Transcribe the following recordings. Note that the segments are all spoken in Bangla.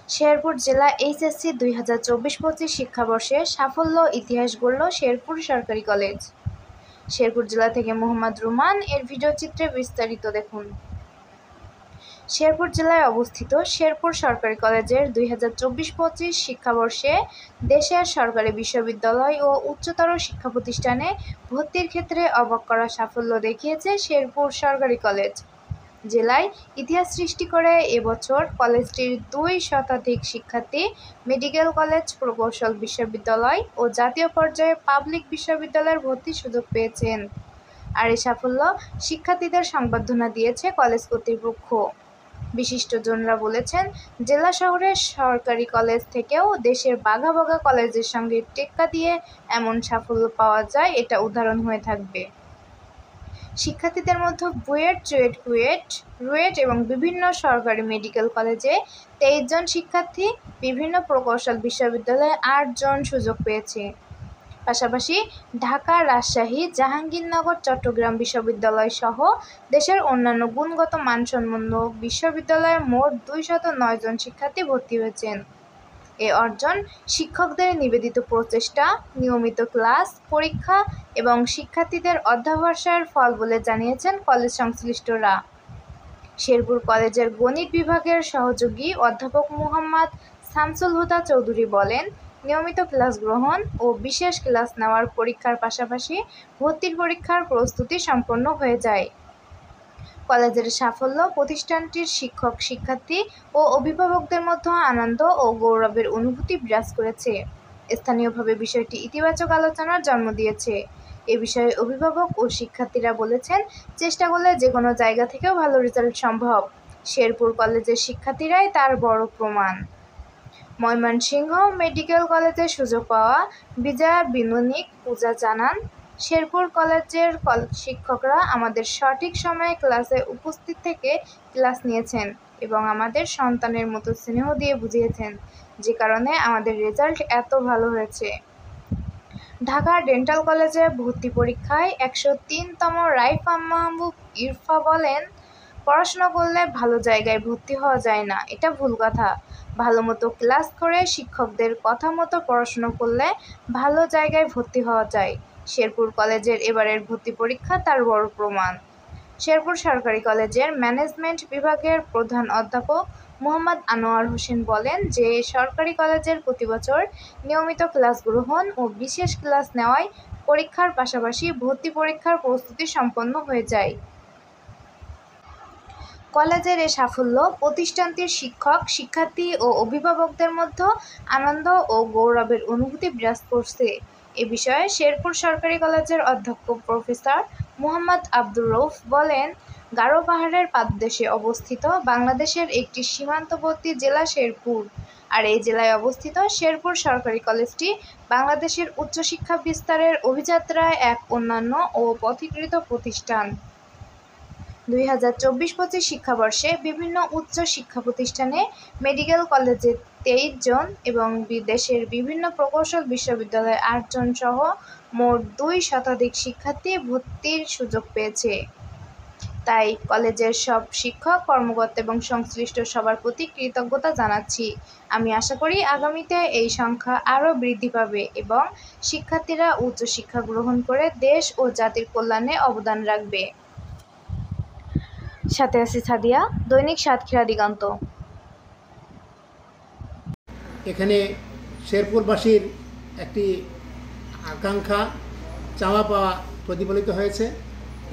শেরপুর জেলা এইচএসসি 2024-25 শিক্ষাবর্ষে সাফল্য ইতিহাস গড়ল শেরপুর সরকারি কলেজ। শেরপুর জেলা থেকে মোহাম্মদ রুমান এর ভিডিও চিত্রে বিস্তারিত দেখুন। শেরপুর জেলায় অবস্থিত শেরপুর সরকারি কলেজের 2024-25 শিক্ষাবর্ষে দেশের সরকারি বিশ্ববিদ্যালয় ও উচ্চতর শিক্ষা প্রতিষ্ঠানে ভর্তির ক্ষেত্রে অবাক করা সাফল্য দেখিয়েছে শেরপুর সরকারি কলেজ। জেলায় ইতিহাস সৃষ্টি করে এবছর কলেজটির 2 শতাধিক শিক্ষার্থী মেডিকেল কলেজ, প্রকৌশল বিশ্ববিদ্যালয় ও জাতীয় পর্যায়ে পাবলিক বিশ্ববিদ্যালয়ের ভর্তির সুযোগ পেয়েছেন। আর এই সাফল্য শিক্ষার্থীদের সংবর্ধনা দিয়েছে কলেজ কর্তৃপক্ষ। বিশিষ্টজনরা বলেছেন, জেলা শহরের সরকারি কলেজ থেকেও দেশের বাঘা বাঘা কলেজের সঙ্গে টেক্কা দিয়ে এমন সাফল্য পাওয়া যায়, এটা উদাহরণ হয়ে থাকবে। শিক্ষার্থীদের মধ্যে বুয়েট, চুয়েট, কুয়েট, রুয়েট এবং বিভিন্ন সরকারি মেডিকেল কলেজে 23 জন শিক্ষার্থী, বিভিন্ন প্রকৌশল বিশ্ববিদ্যালয়ে 8 জন সুযোগ পেয়েছে। পাশাপাশি ঢাকা, রাজশাহী, জাহাঙ্গীরনগর, চট্টগ্রাম বিশ্ববিদ্যালয় সহ দেশের অন্যান্য গুণগত মানসম্পন্ন বিশ্ববিদ্যালয়ে মোট 209 জন শিক্ষার্থী ভর্তি হয়েছেন। এ অর্জন শিক্ষকদের নিবেদিত প্রচেষ্টা, নিয়মিত ক্লাস, পরীক্ষা এবং শিক্ষার্থীদের অধ্যবসায়ের ফল বলে জানিয়েছেন কলেজ সংশ্লিষ্টরা। শেরপুর কলেজের গণিত বিভাগের সহযোগী অধ্যাপক মুহাম্মদ শামসুল হুদা চৌধুরী বলেন, নিয়মিত ক্লাস গ্রহণ ও বিশেষ ক্লাস নেওয়ার পরীক্ষার পাশাপাশি ভর্তির পরীক্ষার প্রস্তুতি সম্পন্ন হয়ে যায়। কলেজের সাফল্য প্রতিষ্ঠানটির শিক্ষক, শিক্ষার্থী ও অভিভাবকদের মধ্যে আনন্দ ও গৌরবের অনুভূতি বিরাজ করেছে। স্থানীয়ভাবে বিষয়টি ইতিবাচক আলোচনার জন্ম দিয়েছে। এ বিষয়ে অভিভাবক ও শিক্ষার্থীরা বলেছেন, চেষ্টা করলে যে কোনো জায়গা থেকেও ভালো রেজাল্ট সম্ভব। শেরপুর কলেজের শিক্ষার্থীরাই তার বড় প্রমাণ। ময়মনসিংহ মেডিকেল কলেজে সুযোগ পাওয়া বিজয়া বিনুনিক পূজা জানান, শেরপুর কলেজের শিক্ষকরা আমাদের সঠিক সময়ে ক্লাসে উপস্থিত থেকে ক্লাস নিয়েছেন এবং আমাদের সন্তানের মতো স্নেহ দিয়ে বুঝিয়েছেন, যে কারণে আমাদের রেজাল্ট এত ভালো হয়েছে। ঢাকা ডেন্টাল কলেজে ভর্তি পরীক্ষায় 103তম রাইফা মাহবুব ইরফা বলেন, পড়াশোনা করলে ভালো জায়গায় ভর্তি হওয়া যায় না, এটা ভুল কথা। ভালো মতো ক্লাস করে শিক্ষকদের কথা মতো পড়াশোনা করলে ভালো জায়গায় ভর্তি হওয়া যায়। শেরপুর কলেজের এবারের ভর্তি পরীক্ষা তার বড় প্রমাণ। শেরপুর সরকারি কলেজের ম্যানেজমেন্ট বিভাগের প্রধান অধ্যাপক মোহাম্মদ আনোয়ার হোসেন বলেন যে, সরকারি কলেজের প্রতিবছর নিয়মিত ক্লাস গ্রহণ ও বিশেষ ক্লাস নেওয়ায় পরীক্ষার পাশাপাশি ভর্তি পরীক্ষার প্রস্তুতি সম্পন্ন হয়ে যায়। কলেজের এ সাফল্য প্রতিষ্ঠানটির শিক্ষক, শিক্ষার্থী ও অভিভাবকদের মধ্যে আনন্দ ও গৌরবের অনুভূতি বিরাজ করছে। এ বিষয়ে শেরপুর সরকারি কলেজের অধ্যক্ষ প্রফেসর মোহাম্মদ আব্দুর রউফ বলেন, গারো পাহাড়ের পাদদেশে অবস্থিত বাংলাদেশের একটি সীমান্তবর্তী জেলা শেরপুর। আর এই জেলায় অবস্থিত শেরপুর সরকারি কলেজটি বাংলাদেশের উচ্চশিক্ষা বিস্তারের অভিযাত্রায় এক অন্যান্য ও পথিকৃত প্রতিষ্ঠান। 2024-25 শিক্ষাবর্ষে বিভিন্ন উচ্চ শিক্ষা প্রতিষ্ঠানে মেডিকেল কলেজে 23 জন এবং দেশের বিভিন্ন প্রকৌশল বিশ্ববিদ্যালয়ে 8 জন সহ মোট 2 শতাধিক শিক্ষার্থী ভর্তির সুযোগ পেয়েছে। তাই কলেজের সব শিক্ষক, কর্মকর্তা এবং সংশ্লিষ্ট সবার প্রতি কৃতজ্ঞতা জানাচ্ছি। আমি আশা করি আগামীতে এই সংখ্যা আরও বৃদ্ধি পাবে এবং শিক্ষার্থীরা উচ্চশিক্ষা গ্রহণ করে দেশ ও জাতির কল্যাণে অবদান রাখবে। সাথে আছি সাদিয়া, দৈনিক সাতক্ষীরা দিগন্ত। এখানে শেরপুরবাসীর একটি আকাঙ্ক্ষা, চাওয়া পাওয়া প্রতিফলিত হয়েছে।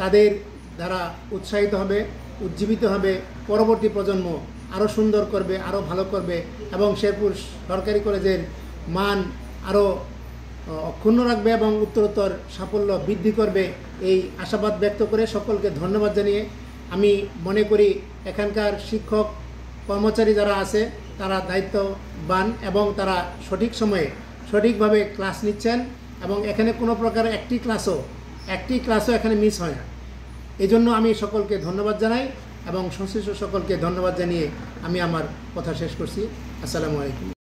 তাদের দ্বারা উৎসাহিত হবে, উজ্জীবিত হবে, পরবর্তী প্রজন্ম আরও সুন্দর করবে, আরও ভালো করবে এবং শেরপুর সরকারি কলেজের মান আরও অক্ষুণ্ণ রাখবে এবং উত্তরোত্তর সাফল্য বৃদ্ধি করবে। এই আশাবাদ ব্যক্ত করে সকলকে ধন্যবাদ জানিয়ে আমি মনে করি এখানকার শিক্ষক কর্মচারী যারা আছে তারা দায়িত্ববান এবং তারা সঠিক সময়ে সঠিকভাবে ক্লাস নিচ্ছেন এবং এখানে কোনো প্রকার একটি ক্লাসও এখানে মিস হয় না। এজন্য আমি সকলকে ধন্যবাদ জানাই এবং সংশ্লিষ্ট সকলকে ধন্যবাদ জানিয়ে আমি আমার কথা শেষ করছি। আসসালামু আলাইকুম।